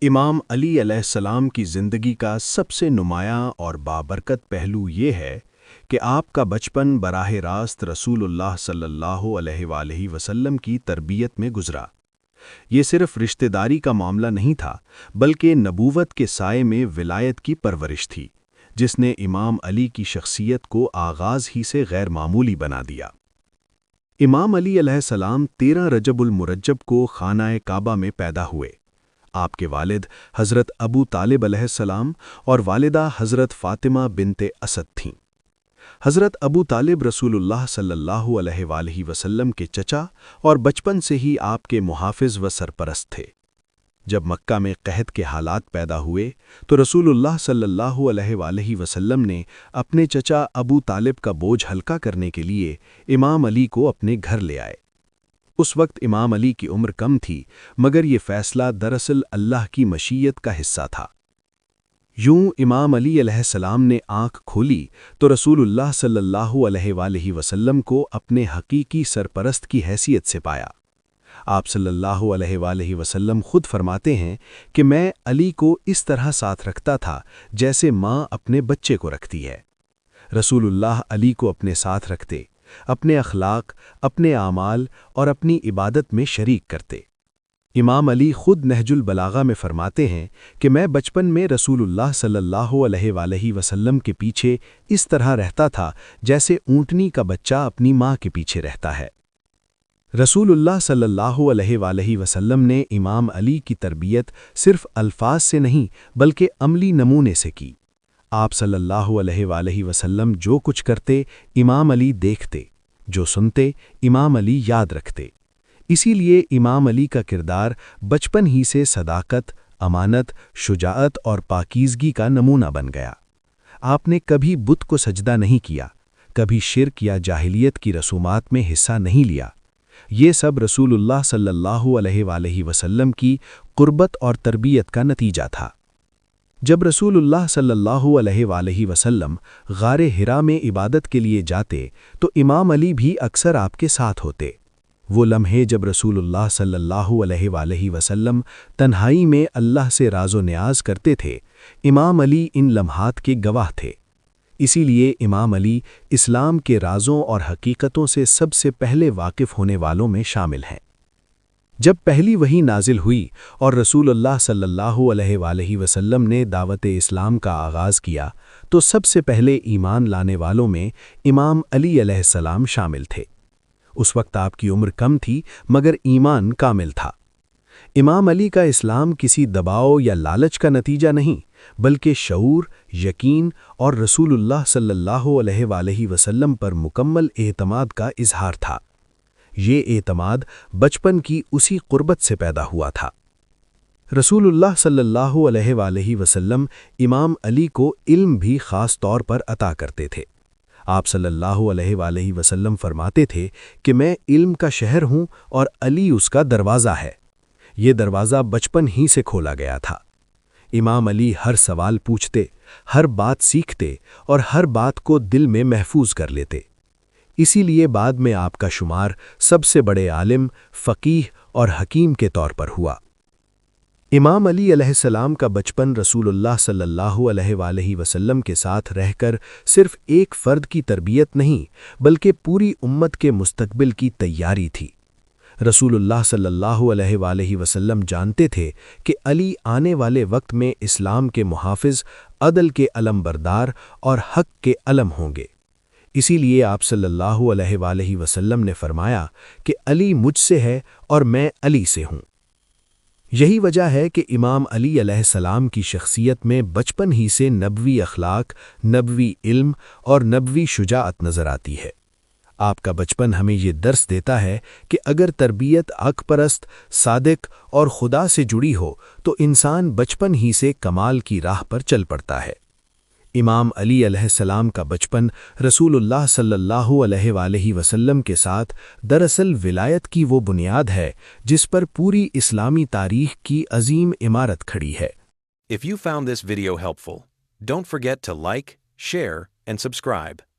امام علی علیہ السلام کی زندگی کا سب سے نمایاں اور بابرکت پہلو یہ ہے کہ آپ کا بچپن براہ راست رسول اللہ صلی اللہ علیہ وآلہ وسلم کی تربیت میں گزرا۔ یہ صرف رشتہ داری کا معاملہ نہیں تھا، بلکہ نبوت کے سائے میں ولایت کی پرورش تھی، جس نے امام علی کی شخصیت کو آغاز ہی سے غیر معمولی بنا دیا۔ امام علی علیہ السلام 13 رجب المرجب کو خانہ کعبہ میں پیدا ہوئے۔ آپ کے والد حضرت ابو طالب علیہ السلام اور والدہ حضرت فاطمہ بنت اسد تھیں۔ حضرت ابو طالب رسول اللہ صلی اللہ علیہ وآلہ وسلم کے چچا اور بچپن سے ہی آپ کے محافظ و سرپرست تھے۔ جب مکہ میں قحط کے حالات پیدا ہوئے تو رسول اللہ صلی اللہ علیہ وآلہ وسلم نے اپنے چچا ابو طالب کا بوجھ ہلکا کرنے کے لیے امام علی کو اپنے گھر لے آئے۔ اس وقت امام علی کی عمر کم تھی، مگر یہ فیصلہ دراصل اللہ کی مشیت کا حصہ تھا۔ یوں امام علی علیہ السلام نے آنکھ کھولی تو رسول اللہ صلی اللہ علیہ وآلہ وسلم کو اپنے حقیقی سرپرست کی حیثیت سے پایا۔ آپ صلی اللہ علیہ وآلہ وسلم خود فرماتے ہیں کہ میں علی کو اس طرح ساتھ رکھتا تھا جیسے ماں اپنے بچے کو رکھتی ہے۔ رسول اللہ علی کو اپنے ساتھ رکھتے، اپنے اخلاق، اپنے اعمال اور اپنی عبادت میں شریک کرتے۔ امام علی خود نہج البلاغہ میں فرماتے ہیں کہ میں بچپن میں رسول اللہ صلی اللہ علیہ وآلہ وسلم کے پیچھے اس طرح رہتا تھا جیسے اونٹنی کا بچہ اپنی ماں کے پیچھے رہتا ہے۔ رسول اللہ صلی اللہ علیہ وآلہ وسلم نے امام علی کی تربیت صرف الفاظ سے نہیں بلکہ عملی نمونے سے کی۔ آپ صلی اللہ علیہ وآلہ وسلم جو کچھ کرتے امام علی دیکھتے، جو سنتے امام علی یاد رکھتے۔ اسی لیے امام علی کا کردار بچپن ہی سے صداقت، امانت، شجاعت اور پاکیزگی کا نمونہ بن گیا۔ آپ نے کبھی بت کو سجدہ نہیں کیا، کبھی شرک یا جاہلیت کی رسومات میں حصہ نہیں لیا۔ یہ سب رسول اللہ صلی اللہ علیہ وآلہ وسلم کی قربت اور تربیت کا نتیجہ تھا۔ جب رسول اللہ صلی اللہ علیہ وآلہ وسلم غار حرا میں عبادت کے لیے جاتے تو امام علی بھی اکثر آپ کے ساتھ ہوتے۔ وہ لمحے جب رسول اللہ صلی اللہ علیہ وآلہ وسلم تنہائی میں اللہ سے راز و نیاز کرتے تھے، امام علی ان لمحات کے گواہ تھے۔ اسی لیے امام علی اسلام کے رازوں اور حقیقتوں سے سب سے پہلے واقف ہونے والوں میں شامل ہیں۔ جب پہلی وحی نازل ہوئی اور رسول اللہ صلی اللہ علیہ وآلہ وسلم نے دعوت اسلام کا آغاز کیا تو سب سے پہلے ایمان لانے والوں میں امام علی علیہ السلام شامل تھے۔ اس وقت آپ کی عمر کم تھی مگر ایمان کامل تھا۔ امام علی کا اسلام کسی دباؤ یا لالچ کا نتیجہ نہیں بلکہ شعور، یقین اور رسول اللہ صلی اللہ علیہ وآلہ وسلم پر مکمل اعتماد کا اظہار تھا۔ یہ اعتماد بچپن کی اسی قربت سے پیدا ہوا تھا۔ رسول اللہ صلی اللہ علیہ وآلہ وسلم امام علی کو علم بھی خاص طور پر عطا کرتے تھے۔ آپ صلی اللہ علیہ وآلہ وسلم فرماتے تھے کہ میں علم کا شہر ہوں اور علی اس کا دروازہ ہے۔ یہ دروازہ بچپن ہی سے کھولا گیا تھا۔ امام علی ہر سوال پوچھتے، ہر بات سیکھتے اور ہر بات کو دل میں محفوظ کر لیتے۔ اسی لیے بعد میں آپ کا شمار سب سے بڑے عالم، فقیہ اور حکیم کے طور پر ہوا۔ امام علی علیہ السلام کا بچپن رسول اللہ صلی اللہ علیہ وآلہ وسلم کے ساتھ رہ کر صرف ایک فرد کی تربیت نہیں بلکہ پوری امت کے مستقبل کی تیاری تھی۔ رسول اللہ صلی اللہ علیہ وآلہ وسلم جانتے تھے کہ علی آنے والے وقت میں اسلام کے محافظ، عدل کے علم بردار اور حق کے علم ہوں گے۔ اسی لیے آپ صلی اللہ علیہ وآلہ وسلم نے فرمایا کہ علی مجھ سے ہے اور میں علی سے ہوں۔ یہی وجہ ہے کہ امام علی علیہ السلام کی شخصیت میں بچپن ہی سے نبوی اخلاق، نبوی علم اور نبوی شجاعت نظر آتی ہے۔ آپ کا بچپن ہمیں یہ درس دیتا ہے کہ اگر تربیت حق پرست، صادق اور خدا سے جڑی ہو تو انسان بچپن ہی سے کمال کی راہ پر چل پڑتا ہے۔ امام علی علیہ السلام کا بچپن رسول اللہ صلی اللہ علیہ وآلہ وسلم کے ساتھ دراصل ولایت کی وہ بنیاد ہے جس پر پوری اسلامی تاریخ کی عظیم عمارت کھڑی ہے۔ If you found this video helpful, don't forget to like, share, and subscribe.